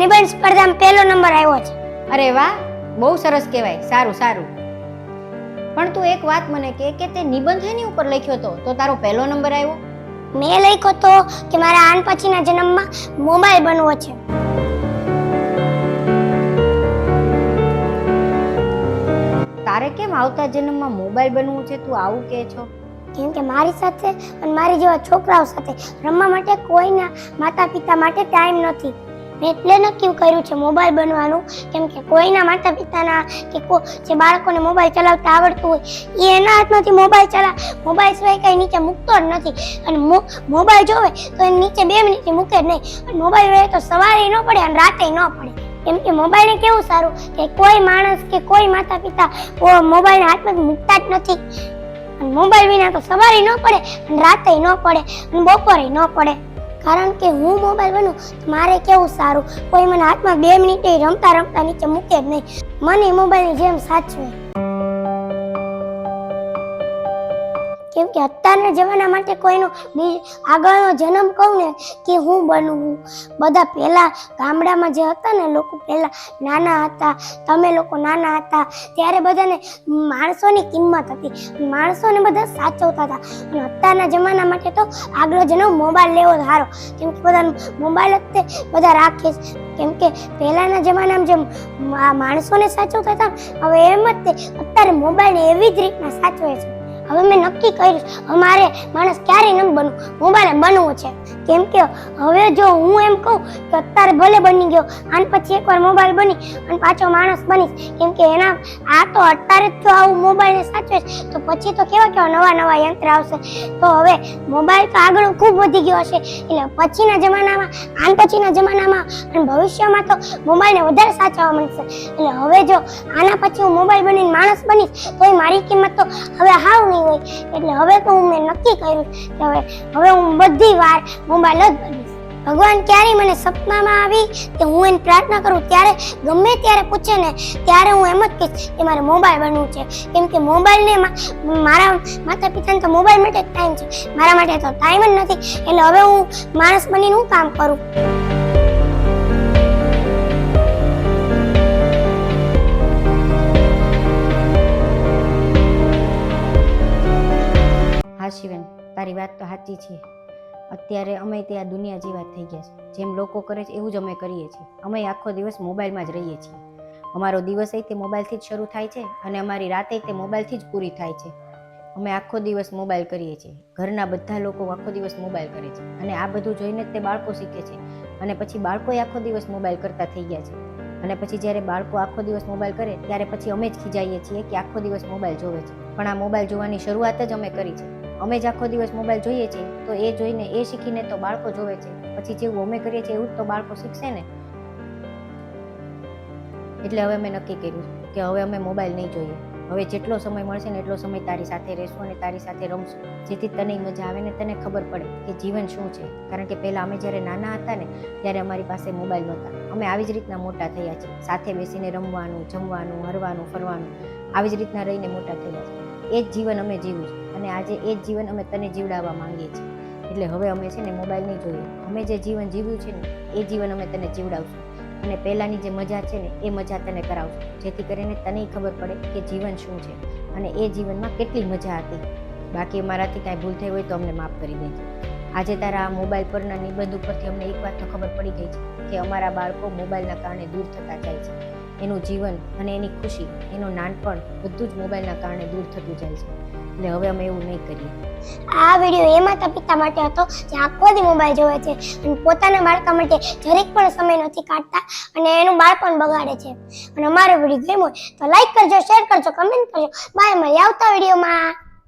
નિબંધ સ્પર્ધામાં પહેલો નંબર આવ્યો છે. અરે વાહ, બહુ સરસ કહેવાય. સારું સારું. પણ તું એક વાત મને કે તે નિબંધ એની ઉપર લખ્યો તો તારો પહેલો નંબર આવ્યો? મેં લખ્યો તો કે મારા આન પછીના જન્મમાં મોબાઈલ બનવો છે. તારે કેમ આવતા જન્મમાં મોબાઈલ બનવું છે? તું આવું કહે છો? કેમ કે મારી સાથે અને મારી જેવા છોકરાઓ સાથે રમવા માટે કોઈના માતા પિતા માટે ટાઈમ નથી. મેં એટલે નક્કી કર્યું છે મોબાઈલ બનવાનું. કેમ કે કોઈના માતા પિતાના કે જે બાળકોને મોબાઈલ ચલાવતા આવડતું હોય એ એના હાથમાંથી મોબાઈલ સિવાય કઈ નીચે મૂકતો જ નથી. અને મોબાઈલ જોવે તો એ નીચે 2 મિનિટ મૂકે જ નહીં. અને મોબાઈલ રહે તો સવારે ન પડે અને રાતે ન પડે. કેમ કે મોબાઈલને કેવું સારું કે કોઈ માણસ કે કોઈ માતા પિતા મોબાઈલ હાથમાં મૂકતા જ નથી. અને મોબાઈલ વિના તો સવારે ન પડે અને રાતે ન પડે અને બપોરે ન પડે. કારણ કે હું મોબાઈલ બનું તો મારે કેવું સારું, કોઈ મને હાથમાં 2 મિનિટે રમતા રમતા નીચે મૂકે જ નહીં. મને મોબાઈલની જેમ સાચવે. કેમ કે અત્યારના જમાના માટે કોઈનો આગળનો જન્મ કહું ને કે હું બનવું. બધા પહેલા ગામડામાં જે હતા ને લોકો પહેલા નાના હતા, તમે લોકો નાના હતા ત્યારે બધાને માણસોની કિંમત હતી, માણસોને બધા સાચવતા હતા. અને અત્યારના જમાના માટે તો આગળનો જન્મ મોબાઈલ લેવો સારો. કેમ કે બધા મોબાઈલ જ બધા રાખે છે. કેમ કે પહેલાના જમાનામાં જેમ માણસોને સાચવતા હતા હવે એમ જ અત્યારે મોબાઈલને એવી જ રીતના સાચવે છે. હવે મેં નક્કી કર્યું અમારે માણસ ક્યારેય ન બનવું, મોબાઈલ બનવું છે. કેમ કે હવે જો હું એમ કહું કે અત્યારે ભલે બની ગયો અને પછી એકવાર મોબાઈલ બની અને પાછો માણસ બનીશ. કેમ કે એના આ તો અત્યારે જ આવું મોબાઈલને સાચવે છે તો પછી તો કેવા નવા યંત્ર આવશે. તો હવે મોબાઈલ તો આગળ ખૂબ વધી ગયો હશે. એટલે પછીના જમાનામાં અને ભવિષ્યમાં તો મોબાઈલને વધારે સાચવવા મળશે. એટલે હવે જો આના પછી હું મોબાઈલ બનીને માણસ બનીશ તો મારી કિંમત તો હવે હાવ નહીં હોય. એટલે હવે તો મેં નક્કી કર્યું કે હવે હું બધી વાર મોબાઈલ જ બનીશ. ભગવાન ક્યારેય મને સપનામાં આવી કે હું એને પ્રાર્થના કરું ત્યારે ગમે ત્યારે પૂછે ને ત્યારે હું એમ જ કહીશ કે મારે મોબાઈલ બનવું છે. કેમ કે મોબાઈલને મારા માતા પિતાને તો મોબાઈલ માટે જ ટાઈમ છે, મારા માટે તો ટાઈમ જ નથી. એટલે હવે હું માણસ બનીને હું કામ કરું. હા શિવન, તારી વાત તો સાચી છે. અત્યારે અમે તે આ દુનિયા જેવા થઈ ગયા છે. જેમ લોકો કરે છે એવું જ અમે કરીએ છીએ. અમે આખો દિવસ મોબાઈલમાં જ રહીએ છીએ. અમારો દિવસ તે મોબાઈલથી જ શરૂ થાય છે અને અમારી રાતે તે મોબાઈલથી જ પૂરી થાય છે. અમે આખો દિવસ મોબાઈલ કરીએ છીએ. ઘરના બધા લોકો આખો દિવસ મોબાઈલ કરે છે અને આ બધું જોઈને જ તે બાળકો શીખે છે. અને પછી બાળકોએ આખો દિવસ મોબાઈલ કરતા થઈ ગયા છે. અને પછી જ્યારે બાળકો આખો દિવસ મોબાઈલ કરે ત્યારે પછી અમે જ ખીજાઈએ છીએ કે આખો દિવસ મોબાઈલ જોવે છે. પણ આ મોબાઈલ જોવાની શરૂઆત જ અમે કરી છે. અમે જ આખો દિવસ મોબાઈલ જોઈએ છીએ તો એ જોઈને એ શીખીને તો બાળકો જોવે છે. પછી જેવું અમે કરીએ છીએ એવું જ તો બાળકો શીખશે ને. એટલે હવે અમે નક્કી કર્યું કે હવે અમે મોબાઈલ નહીં જોઈએ. હવે જેટલો સમય મળશે ને એટલો સમય તારી સાથે રહેશું અને તારી સાથે રમશું, જેથી તને મજા આવે ને તને ખબર પડે કે જીવન શું છે. કારણ કે પહેલાં અમે જ્યારે નાના હતા ને ત્યારે અમારી પાસે મોબાઈલ નહોતા. અમે આવી જ રીતના મોટા થયા છે. સાથે બેસીને રમવાનું, જમવાનું, હરવાનું, ફરવાનું, આવી જ રીતના રહીને મોટા થયા છે. એ જ જીવન અમે જીવ્યું છે અને આજે એ જ જીવન અમે તને જીવડાવવા માંગીએ છીએ. એટલે હવે અમે છે ને મોબાઈલ નહીં જોઈએ. અમે જે જીવન જીવ્યું છે ને એ જીવન અમે તને જીવડાવશું અને પહેલાંની જે મજા છે ને એ મજા તને કરાવશું, જેથી કરીને તને ખબર પડે કે જીવન શું છે અને એ જીવનમાં કેટલી મજા હતી. બાકી અમારાથી કાંઈ ભૂલ થઈ હોય તો અમને માફ કરી દેજો. આજે તારા આ મોબાઈલ પરના નિબંધ ઉપરથી અમને એક વાત તો ખબર પડી ગઈ છે કે અમારા બાળકો મોબાઈલના કારણે દૂર થતા જાય છે. એનું જીવન અને એની ખુશી, એનું નાનપણ બધું જ મોબાઈલના કારણે દૂર થતું જાય છે. એટલે હવે અમે એવું નહીં કરીએ. આ વિડીયો એ માતા પિતા માટે હતો જે આખો દી મોબાઈલ જોવે છે અને પોતાના બાળકા માટે જરીક પણ સમય નથી કાઢતા અને એનું બાળપણ બગાડે છે. અને અમારો વિડીયો ગમ્યો હોય તો લાઈક કરજો, શેર કરજો, કમેન્ટ કરજો. બાય, મળીએ આવતા વિડીયોમાં.